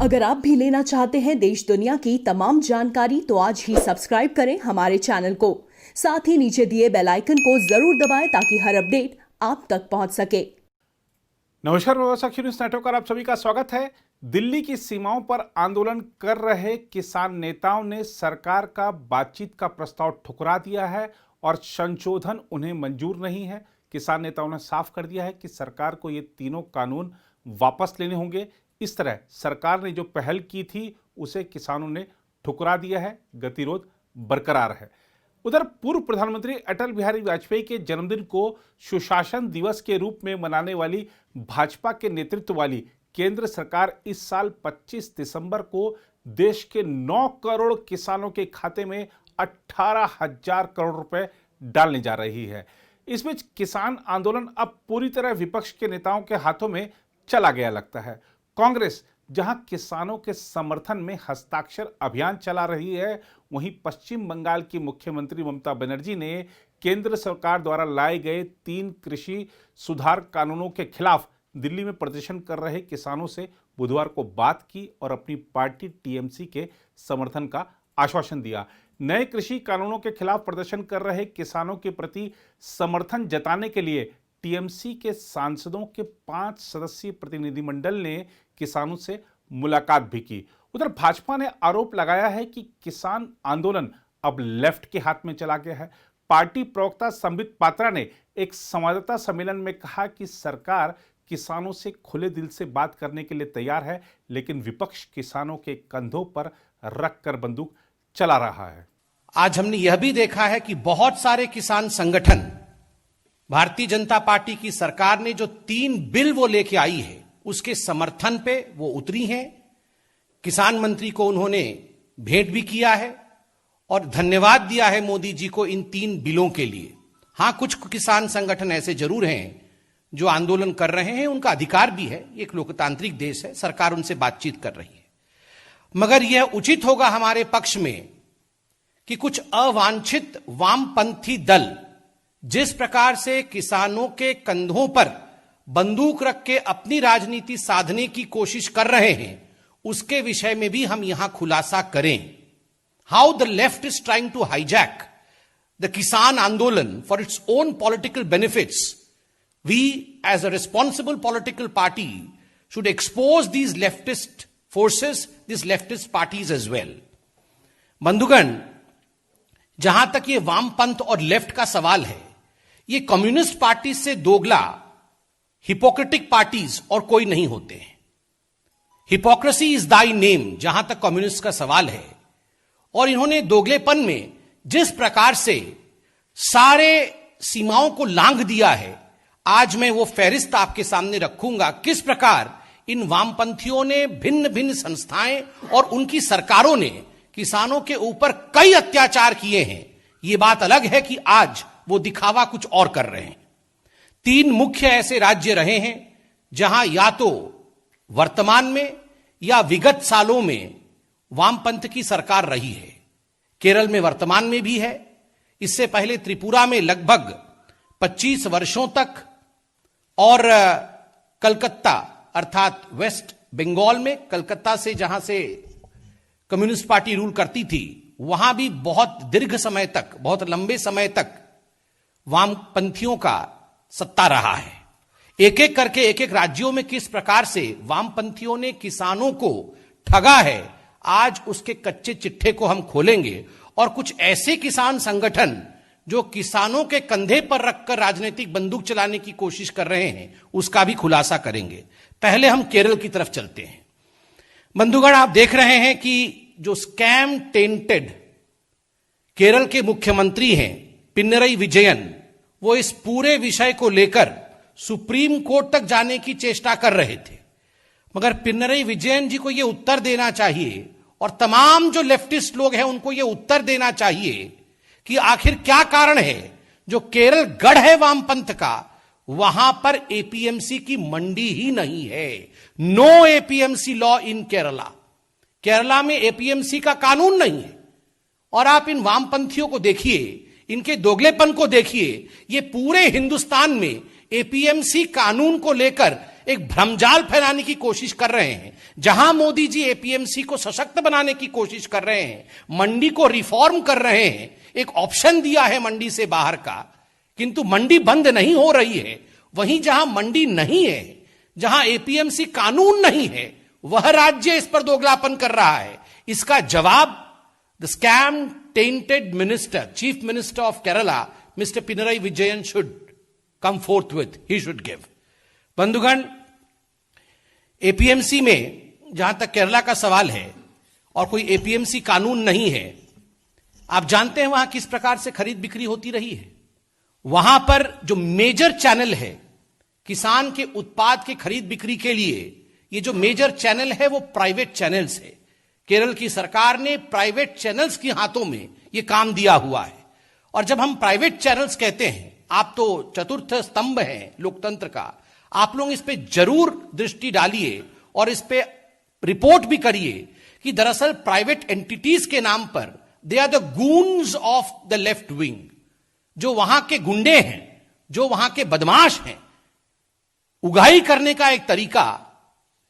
अगर आप भी लेना चाहते हैं देश दुनिया की तमाम जानकारी तो आज ही सब्सक्राइब करें हमारे चैनल को। साथ ही नीचे दिए बेल आइकन को जरूर दबाएं ताकि हर अपडेट आप तक पहुंच सके। नमस्कार, व्यवसाय न्यूज नेटवर्क पर आप सभी का स्वागत है। दिल्ली की सीमाओं पर आंदोलन कर रहे किसान नेताओं ने सरकार का बातचीत का प्रस्ताव ठुकरा दिया है और संशोधन उन्हें मंजूर नहीं है। किसान नेताओं ने साफ कर दिया है कि सरकार को ये तीनों कानून वापस लेने होंगे। इस तरह सरकार ने जो पहल की थी उसे किसानों ने ठुकरा दिया है। गतिरोध बरकरार है। उधर पूर्व प्रधानमंत्री अटल बिहारी वाजपेयी के जन्मदिन को सुशासन दिवस के रूप में मनाने वाली भाजपा के नेतृत्व वाली केंद्र सरकार इस साल 25 दिसंबर को देश के 9 करोड़ किसानों के खाते में 18,000 करोड़ रुपए डालने जा रही है। इस बीच किसान आंदोलन अब पूरी तरह विपक्ष के नेताओं के हाथों में चला गया लगता है। कांग्रेस जहां किसानों के समर्थन में हस्ताक्षर अभियान चला रही है, वहीं पश्चिम बंगाल की मुख्यमंत्री ममता बनर्जी ने केंद्र सरकार द्वारा लाए गए 3 कृषि सुधार कानूनों के खिलाफ दिल्ली में प्रदर्शन कर रहे किसानों से बुधवार को बात की और अपनी पार्टी टीएमसी के समर्थन का आश्वासन दिया। नए कृषि कानूनों के खिलाफ प्रदर्शन कर रहे किसानों के प्रति समर्थन जताने के लिए टीएमसी के सांसदों के 5 सदस्यीय प्रतिनिधिमंडल ने किसानों से मुलाकात भी की। उधर भाजपा ने आरोप लगाया है कि किसान आंदोलन अब लेफ्ट के हाथ में चला गया है। पार्टी प्रवक्ता संबित पात्रा ने एक संवाददाता सम्मेलन में कहा कि सरकार किसानों से खुले दिल से बात करने के लिए तैयार है, लेकिन विपक्ष किसानों के कंधों पर रखकर बंदूक चला रहा है। आज हमने यह भी देखा है कि बहुत सारे किसान संगठन भारतीय जनता पार्टी की सरकार ने जो 3 बिल वो लेके आई है उसके समर्थन पे वो उतरी हैं। किसान मंत्री को उन्होंने भेंट भी किया है और धन्यवाद दिया है मोदी जी को इन 3 बिलों के लिए। हां, कुछ किसान संगठन ऐसे जरूर हैं जो आंदोलन कर रहे हैं, उनका अधिकार भी है, एक लोकतांत्रिक देश है, सरकार उनसे बातचीत कर रही है। मगर यह उचित होगा हमारे पक्ष में कि कुछ अवांछित वामपंथी दल जिस प्रकार से किसानों के कंधों पर बंदूक रख के अपनी राजनीति साधने की कोशिश कर रहे हैं, उसके विषय में भी हम यहां खुलासा करें। How the left is trying to hijack the kisan andolan for its own political benefits. We as a responsible political party should expose these leftist forces, this leftist parties as well. बंधुगण, जहां तक ये वामपंथ और लेफ्ट का सवाल है, ये कम्युनिस्ट पार्टी से दोगला हिपोक्रेटिक पार्टीज और कोई नहीं होते हैं। हिपोक्रेसी इज दाई नेम, जहां तक कम्युनिस्ट का सवाल है। और इन्होंने दोगलेपन में जिस प्रकार से सारे सीमाओं को लांघ दिया है, आज मैं वो फहरिस्त आपके सामने रखूंगा किस प्रकार इन वामपंथियों ने, भिन्न भिन्न संस्थाएं और उनकी सरकारों ने किसानों के ऊपर कई अत्याचार किए हैं। यह बात अलग है कि आज वो दिखावा कुछ और कर रहे हैं। 3 मुख्य ऐसे राज्य रहे हैं जहां या तो वर्तमान में या विगत सालों में वामपंथ की सरकार रही है। केरल में वर्तमान में भी है, इससे पहले त्रिपुरा में लगभग 25 वर्षों तक, और कलकत्ता अर्थात वेस्ट बंगाल में, कलकत्ता से जहां से कम्युनिस्ट पार्टी रूल करती थी, वहां भी बहुत दीर्घ समय तक, बहुत लंबे समय तक वामपंथियों का सत्ता रहा है। एक एक करके एक एक राज्यों में किस प्रकार से वामपंथियों ने किसानों को ठगा है, आज उसके कच्चे चिट्ठे को हम खोलेंगे और कुछ ऐसे किसान संगठन जो किसानों के कंधे पर रखकर राजनीतिक बंदूक चलाने की कोशिश कर रहे हैं, उसका भी खुलासा करेंगे। पहले हम केरल की तरफ चलते हैं। बंधुगण, आप देख रहे हैं कि जो स्कैम टेंटेड केरल के मुख्यमंत्री हैं पिनरई विजयन, वो इस पूरे विषय को लेकर सुप्रीम कोर्ट तक जाने की चेष्टा कर रहे थे। मगर पिनरई विजयन जी को यह उत्तर देना चाहिए और तमाम जो लेफ्टिस्ट लोग हैं उनको यह उत्तर देना चाहिए कि आखिर क्या कारण है जो केरल गढ़ है वामपंथ का, वहां पर एपीएमसी की मंडी ही नहीं है। No APMC law in Kerala. Kerala में एपीएमसी का कानून नहीं है। और आप इन वामपंथियों को देखिए, इनके दोगलेपन को देखिए। ये पूरे हिंदुस्तान में एपीएमसी कानून को लेकर एक भ्रमजाल फैलाने की कोशिश कर रहे हैं। जहां मोदी जी एपीएमसी को सशक्त बनाने की कोशिश कर रहे हैं, मंडी को रिफॉर्म कर रहे हैं, एक ऑप्शन दिया है मंडी से बाहर का, किंतु मंडी बंद नहीं हो रही है। वहीं जहां मंडी नहीं है, जहां एपीएमसी कानून नहीं है, वह राज्य इस पर दोगलापन कर रहा है। इसका जवाब the scam tainted minister, chief minister of Kerala, mister Pinarayi Vijayan should come forth with, he should give. बंधुगण, एपीएमसी में जहां तक केरला का सवाल है और कोई एपीएमसी कानून नहीं है, आप जानते हैं वहां किस प्रकार से खरीद बिक्री होती रही है। वहां पर जो मेजर चैनल है किसान के उत्पाद के खरीद बिक्री के लिए, ये जो मेजर चैनल है वो प्राइवेट चैनल्स है। केरल की सरकार ने प्राइवेट चैनल्स के हाथों में यह काम दिया हुआ है। और जब हम प्राइवेट चैनल्स कहते हैं, आप तो चतुर्थ स्तंभ हैं लोकतंत्र का, आप लोग इस पे जरूर दृष्टि डालिए और इस पे रिपोर्ट भी करिए कि दरअसल प्राइवेट एंटिटीज के नाम पर they are the goons of the left wing. जो वहां के गुंडे हैं, जो वहां के बदमाश हैं, उगाही करने का एक तरीका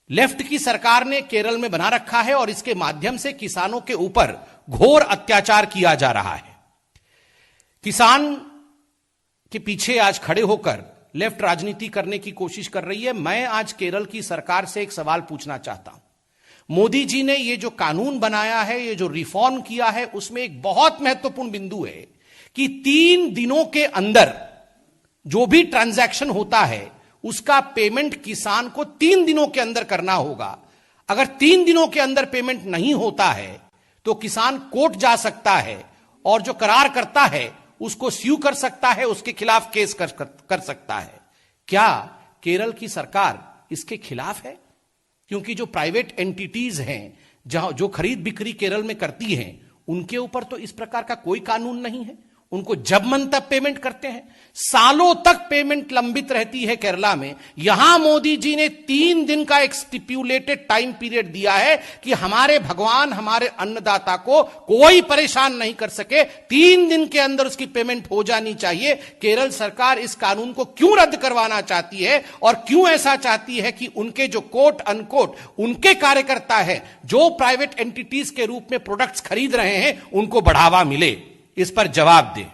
लेफ्ट की सरकार ने केरल में बना रखा है और इसके माध्यम से किसानों के ऊपर घोर अत्याचार किया जा रहा है। किसान के पीछे आज खड़े होकर लेफ्ट राजनीति करने की कोशिश कर रही है। मैं आज केरल की सरकार से एक सवाल पूछना चाहता हूं। मोदी जी ने ये जो कानून बनाया है, ये जो रिफॉर्म किया है, उसमें एक बहुत महत्वपूर्ण बिंदु है कि 3 दिनों के अंदर जो भी ट्रांजैक्शन होता है उसका पेमेंट किसान को 3 दिनों के अंदर करना होगा। अगर 3 दिनों के अंदर पेमेंट नहीं होता है तो किसान कोर्ट जा सकता है और जो करार करता है उसको स्यू कर सकता है, उसके खिलाफ केस कर सकता है। क्या केरल की सरकार इसके खिलाफ है? क्योंकि जो प्राइवेट एंटिटीज हैं, जहां जो खरीद बिक्री केरल में करती हैं, उनके ऊपर तो इस प्रकार का कोई कानून नहीं है। उनको जब मन तब पेमेंट करते हैं, सालों तक पेमेंट लंबित रहती है केरला में। यहां मोदी जी ने 3 दिन का एक स्टिप्यूलेटेड टाइम पीरियड दिया है कि हमारे भगवान, हमारे अन्नदाता को कोई परेशान नहीं कर सके, 3 दिन के अंदर उसकी पेमेंट हो जानी चाहिए। केरल सरकार इस कानून को क्यों रद्द करवाना चाहती है और क्यों ऐसा चाहती है कि उनके जो कोट अनकोट उनके कार्यकर्ता है, जो प्राइवेट एंटिटीज के रूप में प्रोडक्ट्स खरीद रहे हैं, उनको बढ़ावा मिले? इस पर जवाब दें।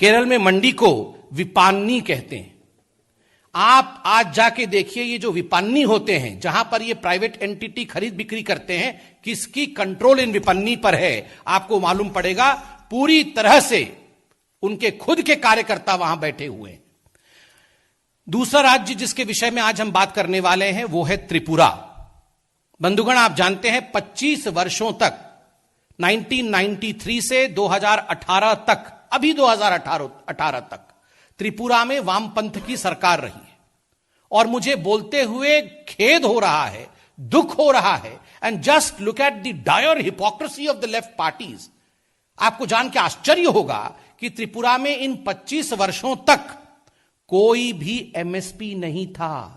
केरल में मंडी को विपणनी कहते हैं। आप आज जाके देखिए, ये जो विपणनी होते हैं, जहां पर ये प्राइवेट एंटिटी खरीद बिक्री करते हैं, किसकी कंट्रोल इन विपणनी पर है आपको मालूम पड़ेगा। पूरी तरह से उनके खुद के कार्यकर्ता वहां बैठे हुए हैं। दूसरा राज्य जिसके विषय में आज हम बात करने वाले हैं वो है त्रिपुरा। बंधुगण, आप जानते हैं 25 वर्षों तक, 1993 से 2018 तक, अभी 2018 तक त्रिपुरा में वामपंथ की सरकार रही है। और मुझे बोलते हुए खेद हो रहा है, दुख हो रहा है। And just look at the dire hypocrisy of the left parties. आपको जान के आश्चर्य होगा कि त्रिपुरा में इन 25 वर्षों तक कोई भी एमएसपी नहीं था।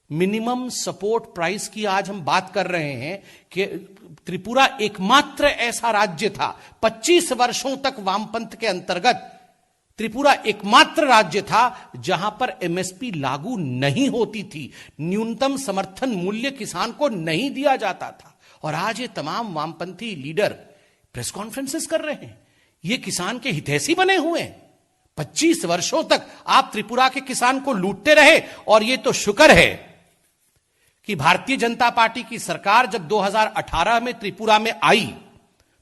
मिनिमम सपोर्ट प्राइस की आज हम बात कर रहे हैं कि त्रिपुरा एकमात्र ऐसा राज्य था, 25 वर्षों तक वामपंथ के अंतर्गत त्रिपुरा एकमात्र राज्य था जहां पर एमएसपी लागू नहीं होती थी। न्यूनतम समर्थन मूल्य किसान को नहीं दिया जाता था। और आज ये तमाम वामपंथी लीडर प्रेस कॉन्फ्रेंसेस कर रहे हैं, ये किसान के हितैषी बने हुए हैं। 25 वर्षों तक आप त्रिपुरा के किसान को लूटते रहे। और ये तो शुक्र है कि भारतीय जनता पार्टी की सरकार जब 2018 में त्रिपुरा में आई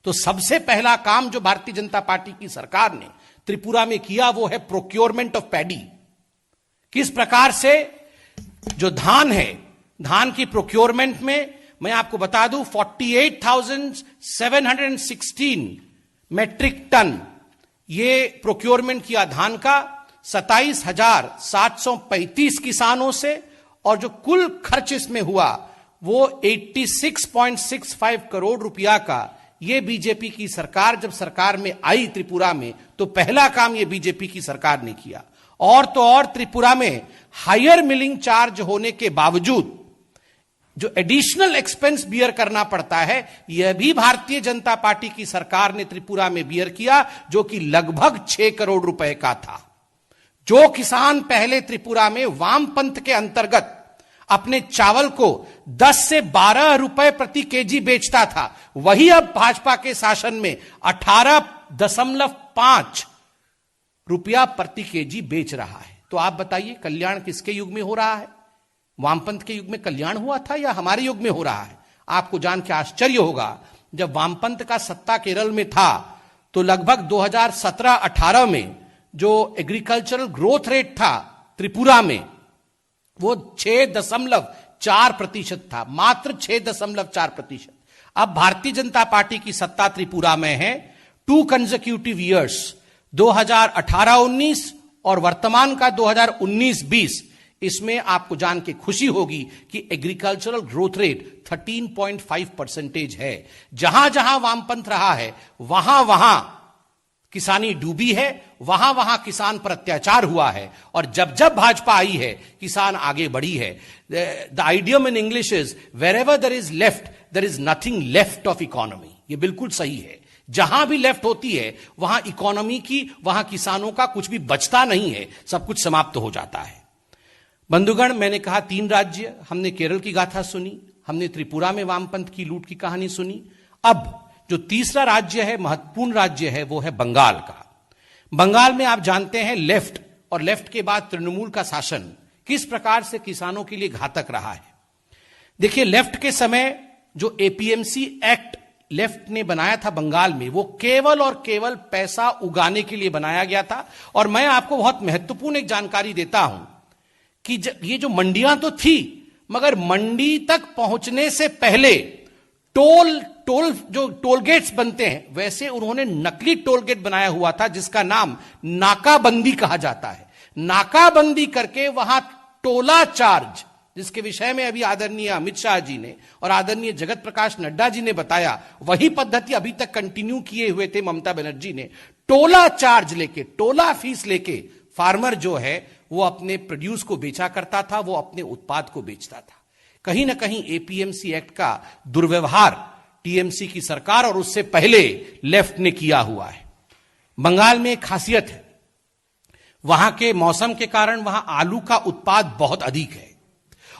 तो सबसे पहला काम जो भारतीय जनता पार्टी की सरकार ने त्रिपुरा में किया वो है प्रोक्योरमेंट ऑफ पैडी। किस प्रकार से जो धान है, धान की प्रोक्योरमेंट में मैं आपको बता दूं 48,716 मैट्रिक टन ये प्रोक्योरमेंट किया धान का 27,735 किसानों से। और जो कुल खर्च इसमें हुआ वो 86.65 करोड़ रुपया का। ये बीजेपी की सरकार जब सरकार में आई त्रिपुरा में तो पहला काम ये बीजेपी की सरकार ने किया। और तो और त्रिपुरा में हायर मिलिंग चार्ज होने के बावजूद जो एडिशनल एक्सपेंस बियर करना पड़ता है, यह भी भारतीय जनता पार्टी की सरकार ने त्रिपुरा में बियर किया, जो कि लगभग 6 करोड़ रुपए का था। जो किसान पहले त्रिपुरा में वामपंथ के अंतर्गत अपने चावल को 10 से 12 रुपए प्रति केजी बेचता था, वही अब भाजपा के शासन में 18.5 रुपया प्रति केजी बेच रहा है। तो आप बताइए कल्याण किसके युग में हो रहा है? वामपंथ के युग में कल्याण हुआ था या हमारे युग में हो रहा है? आपको जान के आश्चर्य होगा, जब वामपंथ का सत्ता केरल में था तो लगभग 2017-18 में जो एग्रीकल्चरल ग्रोथ रेट था त्रिपुरा में वो 6.4% था, मात्र 6.4%। अब भारतीय जनता पार्टी की सत्ता त्रिपुरा में है 2 कंसेक्यूटिव ईयर्स, 2018-19 और वर्तमान का 2019-20। इसमें आपको जान के खुशी होगी कि एग्रीकल्चरल ग्रोथ रेट 13.5% है। जहां जहां वामपंथ रहा है वहां वहां किसानी डूबी है, वहां वहां किसान पर अत्याचार हुआ है, और जब जब भाजपा आई है किसान आगे बढ़ी है। The idiom in English is wherever there is left there is nothing left of economy. ये बिल्कुल सही है, जहां भी लेफ्ट होती है वहां इकोनॉमी की, वहां किसानों का कुछ भी बचता नहीं है, सब कुछ समाप्त हो जाता है। बंधुगण, मैंने कहा 3 राज्य, हमने केरल की गाथा सुनी, हमने त्रिपुरा में वामपंथ की लूट की कहानी सुनी। अब जो तीसरा राज्य है, महत्वपूर्ण राज्य है, वो है बंगाल का। बंगाल में आप जानते हैं लेफ्ट और लेफ्ट के बाद तृणमूल का शासन किस प्रकार से किसानों के लिए घातक रहा है। देखिए, लेफ्ट के समय जो एपीएमसी एक्ट लेफ्ट ने बनाया था बंगाल में, वो केवल और केवल पैसा उगाने के लिए बनाया गया था। और मैं आपको बहुत महत्वपूर्ण एक जानकारी देता हूं कि ये जो मंडियां तो थी, मगर मंडी तक पहुंचने से पहले जो टोल गेट्स बनते हैं, वैसे उन्होंने नकली टोल गेट बनाया हुआ था जिसका नाम नाकाबंदी कहा जाता है। नाकाबंदी करके वहां टोला चार्ज, जिसके विषय में अभी आदरणीय अमित शाह जी ने और आदरणीय जगत प्रकाश नड्डा जी ने बताया, वही पद्धति अभी तक कंटिन्यू किए हुए थे ममता बनर्जी ने। टोला चार्ज लेके, टोला फीस लेके फार्मर जो है वो अपने प्रोड्यूस को बेचा करता था, वो अपने उत्पाद को बेचता था। कहीं ना कहीं एपीएमसी एक्ट का दुर्व्यवहार टीएमसी की सरकार और उससे पहले लेफ्ट ने किया हुआ है। बंगाल में एक खासियत है, वहां के मौसम के कारण वहां आलू का उत्पाद बहुत अधिक है,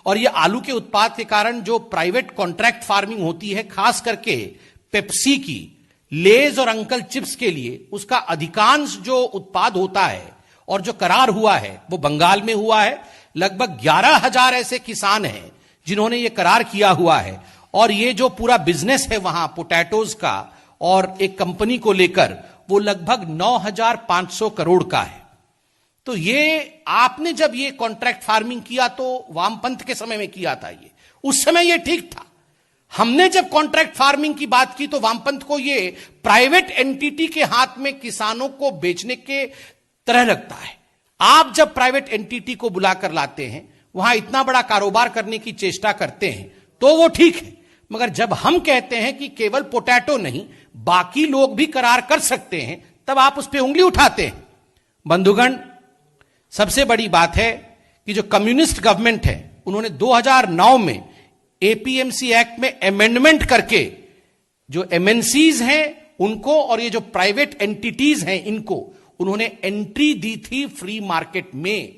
और यह आलू के उत्पाद के कारण जो प्राइवेट कॉन्ट्रैक्ट फार्मिंग होती है, खास करके पेप्सी की, लेज और अंकल चिप्स के लिए, उसका अधिकांश जो उत्पाद होता है और जो करार हुआ है वो बंगाल में हुआ है। लगभग 11,000 ऐसे किसान हैं जिन्होंने ये करार किया हुआ है, और ये जो पूरा बिजनेस है वहां पोटैटोज का और एक कंपनी को लेकर, वो लगभग 9,500 करोड़ का है। तो ये आपने जब ये कॉन्ट्रैक्ट फार्मिंग किया तो वामपंथ के समय में किया था, ये उस समय ये ठीक था। हमने जब कॉन्ट्रैक्ट फार्मिंग की बात की तो वामपंथ को ये प्राइवेट एंटिटी के हाथ में किसानों को बेचने के तरह लगता है। आप जब प्राइवेट एंटिटी को बुलाकर लाते हैं, वहां इतना बड़ा कारोबार करने की चेष्टा करते हैं, तो वो ठीक है। मगर जब हम कहते हैं कि केवल पोटैटो नहीं, बाकी लोग भी करार कर सकते हैं, तब आप उस पर उंगली उठाते हैं। बंधुगण, सबसे बड़ी बात है कि जो कम्युनिस्ट गवर्नमेंट है, उन्होंने 2009 में एपीएमसी एक्ट में अमेंडमेंट करके जो एमएनसीज हैं उनको और ये जो प्राइवेट एंटिटीज हैं इनको उन्होंने एंट्री दी थी फ्री मार्केट में।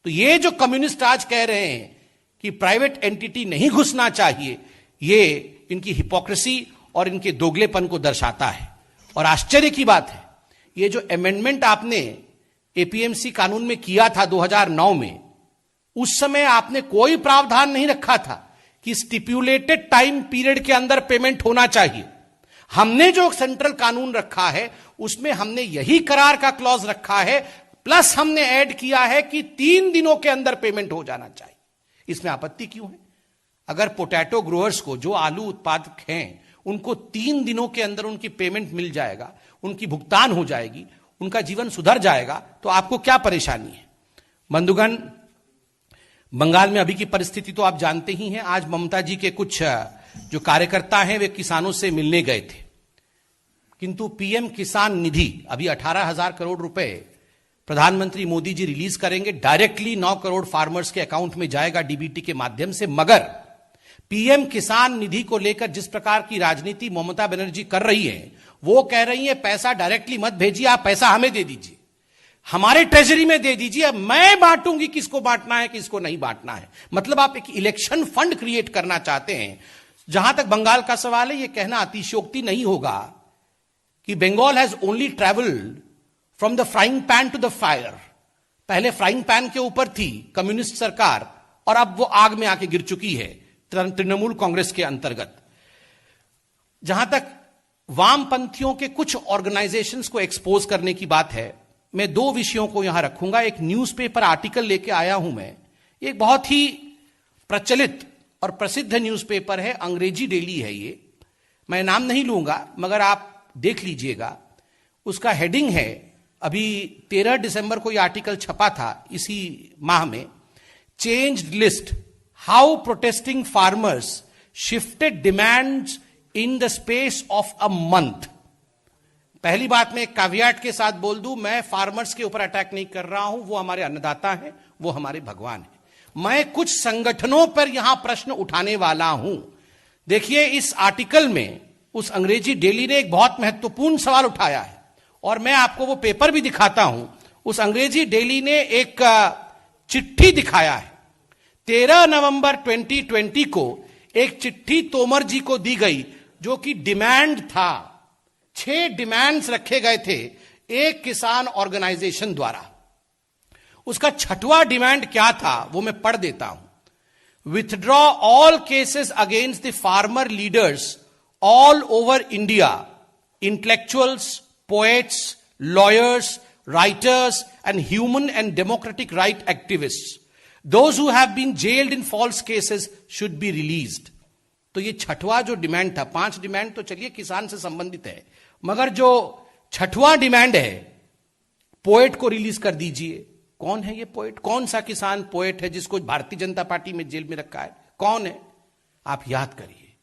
तो ये जो कम्युनिस्ट आज कह रहे हैं कि प्राइवेट एंटिटी नहीं घुसना चाहिए, ये इनकी हिपोक्रेसी और इनके दोगलेपन को दर्शाता है। और आश्चर्य की बात है, ये जो अमेंडमेंट आपने एपीएमसी कानून में किया था 2009 में, उस समय आपने कोई प्रावधान नहीं रखा था कि स्टिप्यूलेटेड टाइम पीरियड के अंदर पेमेंट होना चाहिए। हमने जो सेंट्रल कानून रखा है उसमें हमने यही करार का क्लॉज रखा है, प्लस हमने ऐड किया है कि 3 दिनों के अंदर पेमेंट हो जाना चाहिए। इसमें आपत्ति क्यों है? अगर पोटैटो ग्रोअर्स को, जो आलू उत्पादक हैं, उनको 3 दिनों के अंदर उनकी पेमेंट मिल जाएगा, उनकी भुगतान हो जाएगी, उनका जीवन सुधर जाएगा, तो आपको क्या परेशानी है? बंधुगण, बंगाल में अभी की परिस्थिति तो आप जानते ही हैं। आज ममता जी के कुछ जो कार्यकर्ता हैं वे किसानों से मिलने गए थे, किंतु पीएम किसान निधि अभी 18,000 करोड़ रुपए प्रधानमंत्री मोदी जी रिलीज करेंगे, डायरेक्टली 9 करोड़ फार्मर्स के अकाउंट में जाएगा डीबीटी के माध्यम से। मगर पीएम किसान निधि को लेकर जिस प्रकार की राजनीति ममता बनर्जी कर रही है, वो कह रही है पैसा डायरेक्टली मत भेजिए, आप पैसा हमें दे दीजिए। हमारे ट्रेजरी में दे दीजिए, मैं बांटूंगी किसको बांटना है किसको नहीं बांटना है। मतलब आप एक इलेक्शन फंड क्रिएट करना चाहते हैं। जहां तक बंगाल का सवाल है, यह कहना अतिशयोक्ति नहीं होगा कि Bengal has only travelled from the frying pan to the fire. पहले फ्राइंग पैन के ऊपर थी कम्युनिस्ट सरकार और अब वो आग में आके गिर चुकी है तृणमूल कांग्रेस के अंतर्गत। जहां तक वामपंथियों के कुछ ऑर्गेनाइजेशंस को एक्सपोज करने की बात है, मैं दो विषयों को यहां रखूंगा। एक न्यूज़पेपर आर्टिकल लेके आया हूं मैं, एक बहुत ही प्रचलित और प्रसिद्ध न्यूज़पेपर है, अंग्रेजी डेली है ये, मैं नाम नहीं लूंगा मगर आप देख लीजिएगा। उसका हेडिंग है, अभी 13 दिसंबर को यह आर्टिकल छपा था इसी माह में, changed list, how protesting farmers shifted demands in the space of a month. पहली बात मैं एक कैविएट के साथ बोल दूं, मैं फार्मर्स के ऊपर अटैक नहीं कर रहा हूं, वो हमारे अन्नदाता हैं, वो हमारे भगवान हैं। मैं कुछ संगठनों पर यहां प्रश्न उठाने वाला हूं। देखिए, इस आर्टिकल में उस अंग्रेजी डेली ने एक बहुत महत्वपूर्ण सवाल उठाया है और मैं आपको वो पेपर भी दिखाता हूं। उस अंग्रेजी डेली ने एक चिट्ठी दिखाया है। 13 नवंबर 2020 को एक चिट्ठी तोमर जी को दी गई जो कि डिमांड था। 6 डिमांड्स रखे गए थे एक किसान ऑर्गेनाइजेशन द्वारा। उसका 6वां डिमांड क्या था वो मैं पढ़ देता हूं। Withdraw all cases against the farmer leaders all over India, intellectuals, poets, lawyers, writers, and human and democratic right activists. Those who have been jailed in false cases should be released. तो ये 6वां जो demand था, 5 demand तो चलिए किसान से संबंधित है, मगर जो 6वां डिमांड है, पोएट को रिलीज कर दीजिए। कौन है ये पोएट? कौन सा किसान पोएट है जिसको भारतीय जनता पार्टी में जेल में रखा है? कौन है? आप याद करिए,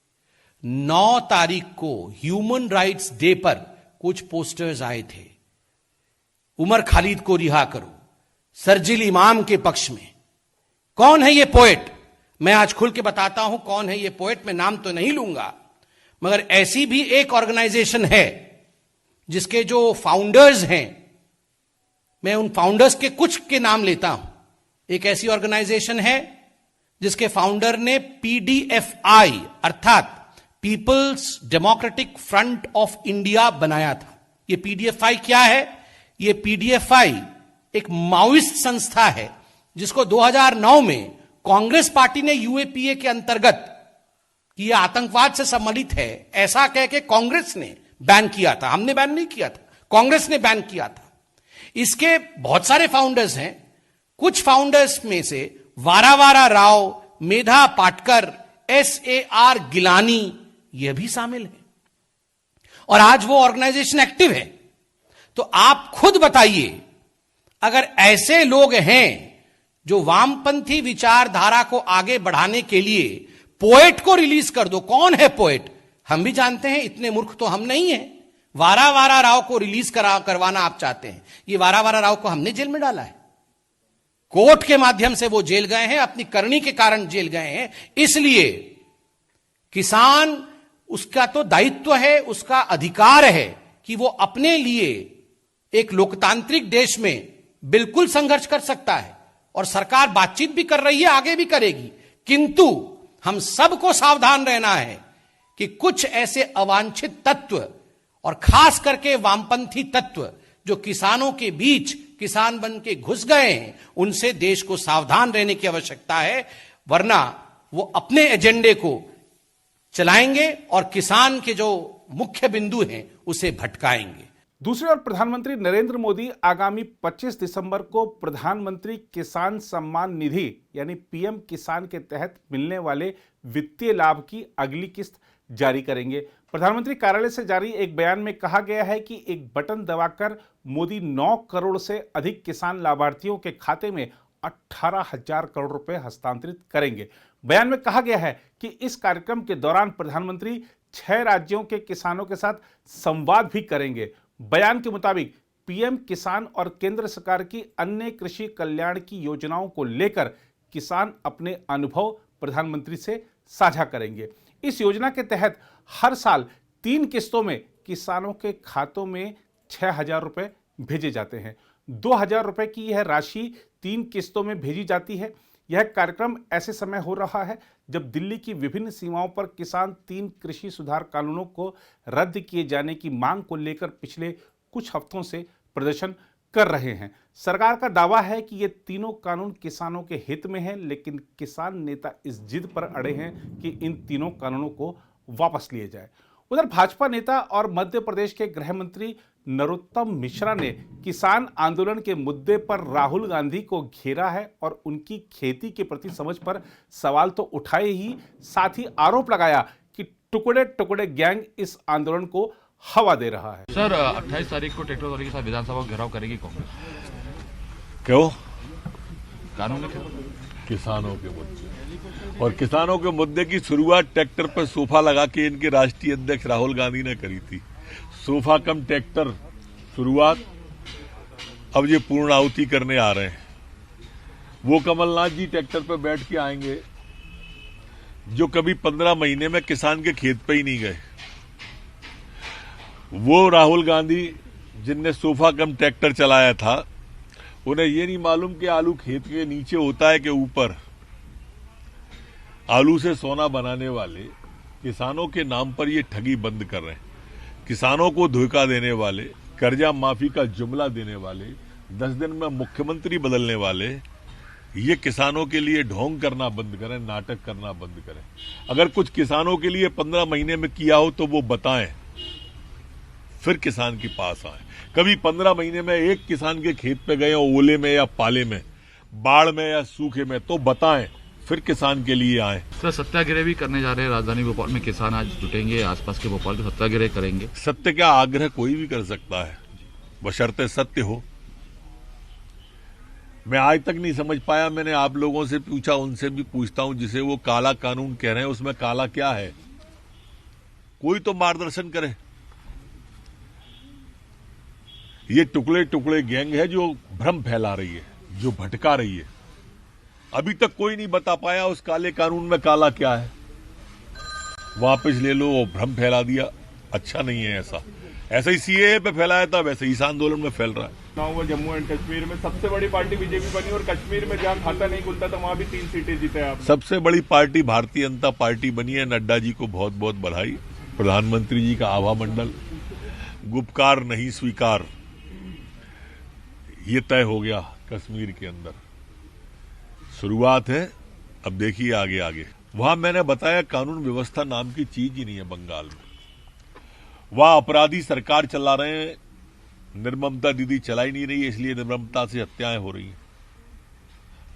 9 तारीख को ह्यूमन राइट्स डे पर कुछ पोस्टर्स आए थे, उमर खालिद को रिहा करो, सरजिल इमाम के पक्ष में। कौन है ये पोएट? मैं आज खुल के बताता हूं कौन है ये पोएट। मैं नाम तो नहीं लूंगा, मगर ऐसी भी एक ऑर्गेनाइजेशन है जिसके जो फाउंडर्स हैं, मैं उन फाउंडर्स के कुछ के नाम लेता हूं। एक ऐसी ऑर्गेनाइजेशन है जिसके फाउंडर ने PDFI अर्थात People's Democratic Front of India बनाया था। यह PDFI क्या है? यह PDFI एक माओइस्ट संस्था है जिसको 2009 में कांग्रेस पार्टी ने UAPA के अंतर्गत, कि यह आतंकवाद से सम्मिलित है ऐसा कह के कांग्रेस ने बैन किया था। हमने बैन नहीं किया था, कांग्रेस ने बैन किया था। इसके बहुत सारे फाउंडर्स हैं। कुछ फाउंडर्स में से वारावारा राव, मेधा पाटकर, SAR गिलानी, यह भी शामिल है और आज वो ऑर्गेनाइजेशन एक्टिव है। तो आप खुद बताइए, अगर ऐसे लोग हैं जो वामपंथी विचारधारा को आगे बढ़ाने के लिए पोएट को रिलीज कर दो। कौन है पोएट? हम भी जानते हैं, इतने मूर्ख तो हम नहीं हैं। वारावारा राव को रिलीज करवाना आप चाहते हैं। ये वारावारा राव को हमने जेल में डाला है, कोर्ट के माध्यम से वो जेल गए हैं, अपनी करनी के कारण जेल गए हैं। इसलिए किसान, उसका तो दायित्व है, उसका अधिकार है कि वो अपने लिए एक लोकतांत्रिक देश में बिल्कुल संघर्ष कर सकता है और सरकार बातचीत भी कर रही है, आगे भी करेगी। किंतु हम सबको सावधान रहना है कि कुछ ऐसे अवांछित तत्व और खास करके वामपंथी तत्व जो किसानों के बीच किसान बन के घुस गए हैं, उनसे देश को सावधान रहने की आवश्यकता है, वरना वो अपने एजेंडे को चलाएंगे और किसान के जो मुख्य बिंदु हैं उसे भटकाएंगे। दूसरी ओर प्रधानमंत्री नरेंद्र मोदी आगामी 25 दिसंबर को प्रधानमंत्री किसान सम्मान निधि यानी PM किसान के तहत मिलने वाले वित्तीय लाभ की अगली किस्त जारी करेंगे। प्रधानमंत्री कार्यालय से जारी एक बयान में कहा गया है कि एक बटन दबाकर मोदी 9 करोड़ से अधिक किसान लाभार्थियों के खाते में 18,000 करोड़ रुपए हस्तांतरित करेंगे। बयान में कहा गया है कि इस कार्यक्रम के दौरान प्रधानमंत्री 6 राज्यों के किसानों के साथ संवाद भी करेंगे। बयान के मुताबिक PM किसान और केंद्र सरकार की अन्य कृषि कल्याण की योजनाओं को लेकर किसान अपने अनुभव प्रधानमंत्री से साझा करेंगे। इस योजना के तहत हर साल 3 किस्तों में किसानों के खातों में 6,000 रुपए भेजे जाते हैं। 2,000 रुपए की यह राशि 3 किस्तों में भेजी जाती है। यह कार्यक्रम ऐसे समय हो रहा है जब दिल्ली की विभिन्न सीमाओं पर किसान 3 कृषि सुधार कानूनों को रद्द किए जाने की मांग को लेकर पिछले कुछ हफ्तों से प्रदर्शन कर रहे हैं। सरकार का दावा है कि ये तीनों कानून किसानों के हित में हैं, लेकिन किसान नेता इस जिद पर अड़े हैं कि इन तीनों कानूनों को वापस लिए जाए। उधर भाजपा नेता और मध्य प्रदेश के गृह मंत्री नरोत्तम मिश्रा ने किसान आंदोलन के मुद्दे पर राहुल गांधी को घेरा है और उनकी खेती के प्रति समझ पर सवाल तो उठाए ही, साथ ही आरोप लगाया कि टुकड़े टुकड़े गैंग इस आंदोलन को हवा दे रहा है। सर 28 तारीख को ट्रैक्टर के साथ विधानसभा घेराव करेगी कांग्रेस। क्यों? कानून के किसानों के मुद्दे, और किसानों के मुद्दे की शुरुआत ट्रैक्टर पर सोफा लगा के इनके राष्ट्रीय अध्यक्ष राहुल गांधी ने करी थी। सोफा कम ट्रैक्टर शुरुआत, अब ये पूर्ण आहुति करने आ रहे हैं। वो कमलनाथ जी ट्रैक्टर पर बैठ के आएंगे जो कभी 15 महीने में किसान के खेत पे ही नहीं गए। वो राहुल गांधी जिनने सोफा कम ट्रैक्टर चलाया था, उन्हें ये नहीं मालूम कि आलू खेत के नीचे होता है कि ऊपर। आलू से सोना बनाने वाले किसानों के नाम पर ये ठगी बंद कर रहे हैं। किसानों को धोखा देने वाले, कर्जा माफी का जुमला देने वाले, 10 दिन में मुख्यमंत्री बदलने वाले, ये किसानों के लिए ढोंग करना बंद करें, नाटक करना बंद करें। अगर कुछ किसानों के लिए 15 महीने में किया हो तो वो बताएं, फिर किसान के पास आए। कभी 15 महीने में एक किसान के खेत पे गए हो, ओले में या पाले में, बाढ़ में या सूखे में, तो बताएं, फिर किसान के लिए आए। सर सत्याग्रह भी करने जा रहे हैं राजधानी भोपाल में, किसान आज जुटेंगे, आसपास के भोपाल के सत्याग्रह करेंगे। सत्य का आग्रह कोई भी कर सकता है, बशर्ते सत्य हो। मैं आज तक नहीं समझ पाया, मैंने आप लोगों से पूछा, उनसे भी पूछता हूं, जिसे वो काला कानून कह रहे हैं उसमें काला क्या है? कोई तो मार्गदर्शन करे। ये टुकड़े टुकड़े गैंग है जो भ्रम फैला रही है, जो भटका रही है। अभी तक कोई नहीं बता पाया उस काले कानून में काला क्या है। वापस ले लो, वो भ्रम फैला दिया। अच्छा नहीं है ऐसा। ऐसा ही सीएए पे फैलाया था, वैसे इस आंदोलन में फैल रहा है। वो जम्मू एंड कश्मीर में सबसे बड़ी पार्टी बीजेपी बनी, और कश्मीर में जहां खाता नहीं खुलता था वहां भी 3 सीटें जीते आप। सबसे बड़ी पार्टी भारतीय जनता पार्टी बनी है। नड्डा जी को बहुत बहुत बधाई। प्रधानमंत्री जी का आभा मंडल। गुपकार नहीं स्वीकार, ये तय हो गया कश्मीर के अंदर। शुरुआत है, अब देखिए आगे आगे। वहां मैंने बताया कानून व्यवस्था नाम की चीज ही नहीं है बंगाल में। वहां अपराधी सरकार चला रहे हैं, निर्ममता दीदी चला ही नहीं रही है, इसलिए निर्ममता से हत्याएं हो रही हैं।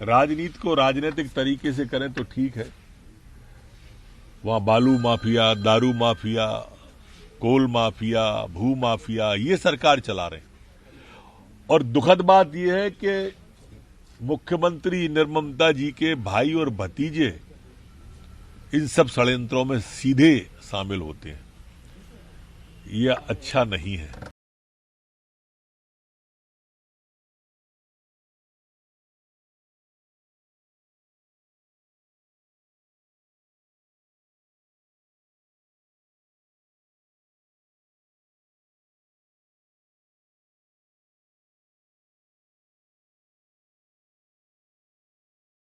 राजनीति को राजनीतिक तरीके से करें तो ठीक है। वहां बालू माफिया, दारू माफिया, कोल माफिया, भू माफिया, ये सरकार चला रहे हैं। और दुखद बात यह है कि मुख्यमंत्री निर्ममता जी के भाई और भतीजे इन सब षड्यंत्रों में सीधे शामिल होते हैं। यह अच्छा नहीं है।